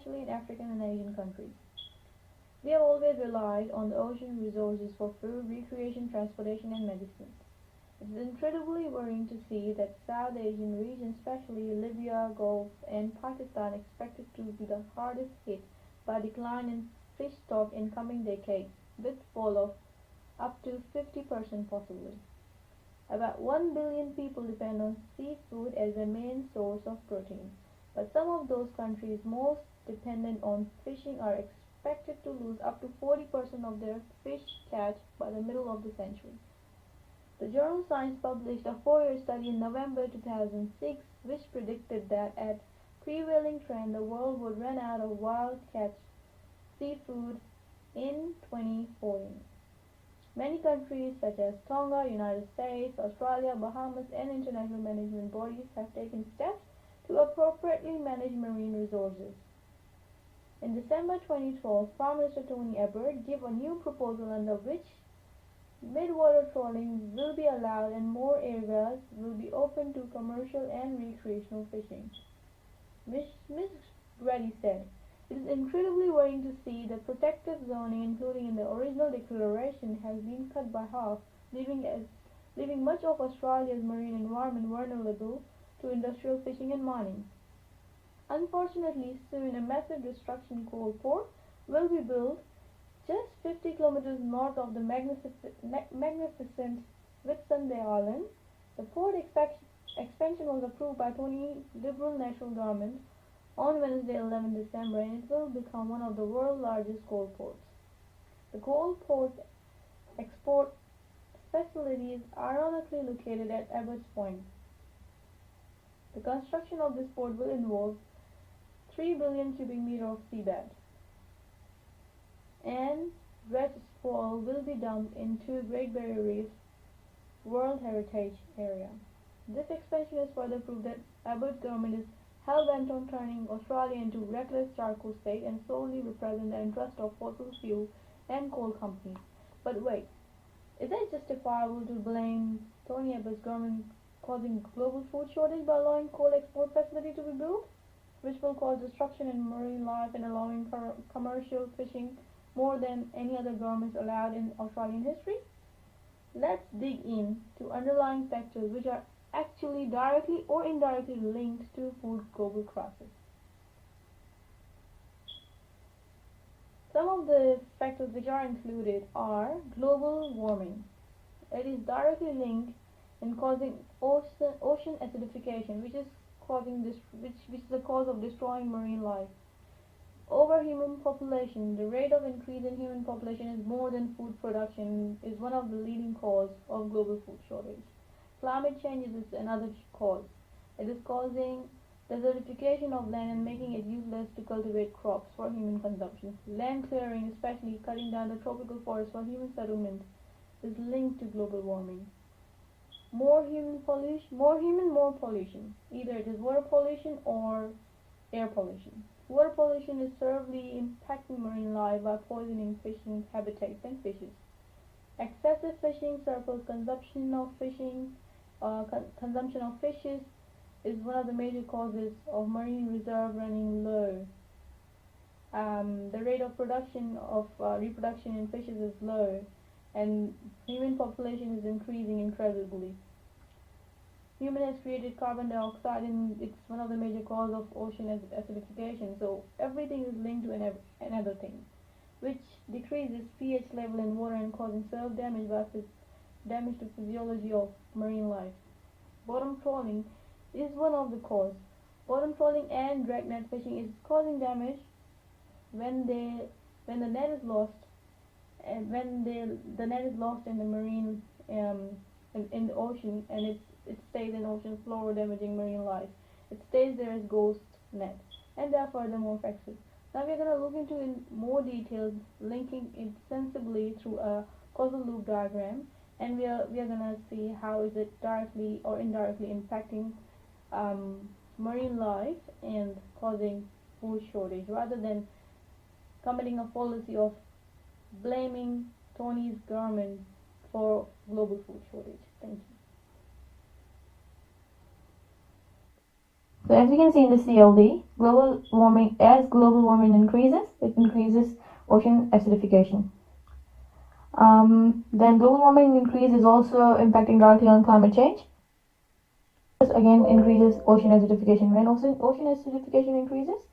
especially in African and Asian countries. We have always relied on the ocean resources for food, recreation, transportation, and medicine. It is incredibly worrying to see that South Asian regions, especially Libya, Gulf, and Pakistan, expected to be the hardest hit by decline in fish stock in coming decades, with fall of up to 50% possibly. About 1 billion people depend on seafood as their main source of protein, but some of those countries most dependent on fishing are expected to lose up to 40% of their fish catch by the middle of the century. The journal Science published a 4-year study in November 2006 which predicted that at prevailing trend the world would run out of wild catch seafood in 2040. Many countries such as Tonga, United States, Australia, Bahamas, and international management bodies have taken steps to appropriately manage marine resources. In December 2012, Prime Minister Tony Abott gave a new proposal under which mid-water trawling will be allowed and more areas will be open to commercial and recreational fishing. Ms. Reddy said, "It is incredibly worrying to see that protected zoning, including in the original declaration, has been cut by half, leaving much of Australia's marine environment vulnerable to industrial fishing and mining. Unfortunately, soon a massive destruction coal port will be built just 50 kilometers north of the magnificent Whitsunday Island. The port expansion was approved by Tony's Liberal National Government on Wednesday, 11 December, and it will become one of the world's largest coal ports. The coal port export facility is ironically located at Abbott's Point. The construction of this port will involve 3 billion cubic meters of seabed, and dredged spoil will be dumped into Great Barrier Reef's World Heritage Area. This expansion is further proof that Abbott's government is hell-bent on turning Australia into a reckless charcoal state and solely represent the interest of fossil fuel and coal companies. But wait, is it justifiable to blame Tony Abbott's government causing global food shortage by allowing coal export facility to be built, which will cause destruction in marine life and allowing commercial fishing more than any other governments allowed in Australian history? Let's dig in to underlying factors which are actually directly or indirectly linked to food global crisis. Some of the factors which are included are global warming. It is directly linked in causing ocean acidification, which is the cause of destroying marine life. Over human population, the rate of increase in human population is more than food production is one of the leading causes of global food shortage. Climate change is another cause. It is causing desertification of land and making it useless to cultivate crops for human consumption. Land clearing, especially cutting down the tropical forests for human settlement, is linked to global warming. More human, more pollution. Either it is water pollution or air pollution. Water pollution is severely impacting marine life by poisoning fishing habitats and fishes. Excessive fishing, surplus consumption of fishes is one of the major causes of marine reserve running low. The rate of reproduction in fishes is low, and human population is increasing incredibly. Human has created carbon dioxide, and it's one of the major causes of ocean acidification. So everything is linked to another thing, which decreases pH level in water and causing severe damage to physiology of marine life. Bottom trawling is one of the causes. Bottom trawling and dragnet fishing is causing damage when the net is lost, and when the net is lost in the marine in the ocean, and it stays in ocean floor, damaging marine life. It stays there as ghost net, and there are furthermore factors. Now we are going to look into in more details, linking it sensibly through a causal loop diagram, and we are going to see how is it directly or indirectly impacting marine life and causing food shortage, rather than committing a policy of blaming Tony's government for global food shortage. Thank you. So as we can see in the CLD, as global warming increases, it increases ocean acidification. Then global warming increase is also impacting directly on climate change. This again increases ocean acidification. When ocean acidification increases,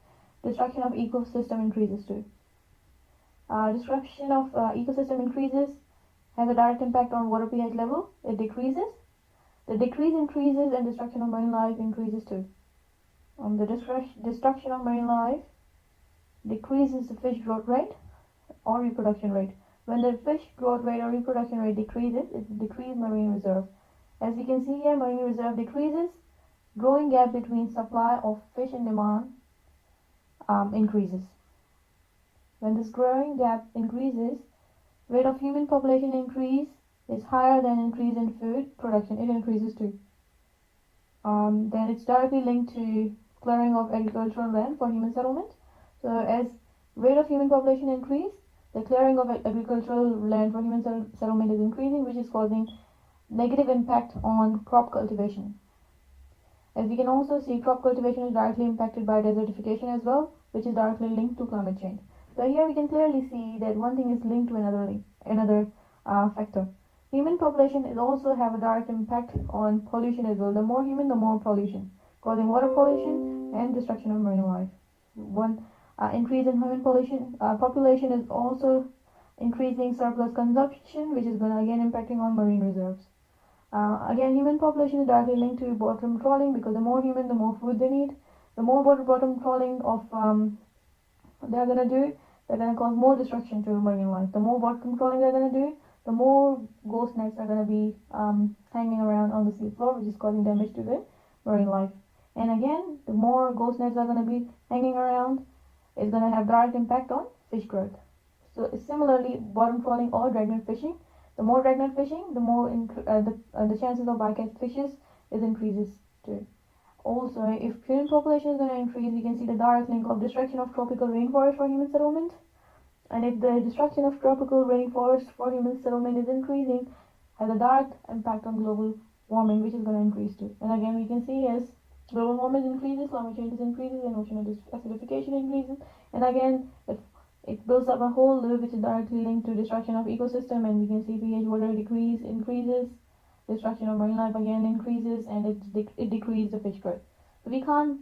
destruction of ecosystem increases too. Destruction of ecosystem increases has a direct impact on water pH level. It decreases. The decrease increases and destruction of marine life increases too. The destruction of marine life decreases the fish growth rate or reproduction rate. When the fish growth rate or reproduction rate decreases, it decreases marine reserve. As you can see here, marine reserve decreases, growing gap between supply of fish and demand increases. When this growing gap increases, rate of human population increase is higher than increase in food production. It increases too. Then it's directly linked to clearing of agricultural land for human settlement. So as rate of human population increase, the clearing of agricultural land for human settlement is increasing, which is causing negative impact on crop cultivation. As we can also see, crop cultivation is directly impacted by desertification as well, which is directly linked to climate change. So here we can clearly see that one thing is linked to another factor. Human population is also have a direct impact on pollution as well. The more human, the more pollution, causing water pollution and destruction of marine life. One increase in human population is also increasing surplus consumption, which is going to again impacting on marine reserves. Again, human population is directly linked to bottom trawling, because the more human, the more food they need. The more bottom trawling of they're going to do, they're going to cause more destruction to marine life. The more bottom trawling they're going to do, the more ghost nets are going to be hanging around on the seafloor, which is causing damage to the marine life. And again, the more ghost nets are going to be hanging around, it's going to have direct impact on fish growth. So similarly, bottom trawling or dragnet fishing, the more dragnet fishing, the more the chances of bycatch fishes is increases too. Also, if human population is going to increase, we can see the direct link of destruction of tropical rainforest for human settlement. And if the destruction of tropical rainforest for human settlement is increasing, has a direct impact on global warming, which is going to increase too. And again, we can see as global warming increases, climate change increases, and ocean acidification increases. And again, it builds up a whole loop which is directly linked to destruction of ecosystem, and we can see pH water increases, destruction of marine life again increases, and it decreases the fish growth. So we can't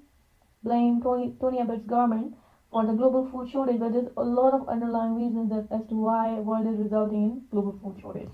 blame Tony Abott's government for the global food shortage, but there's a lot of underlying reasons as to why world is resulting in global food shortage.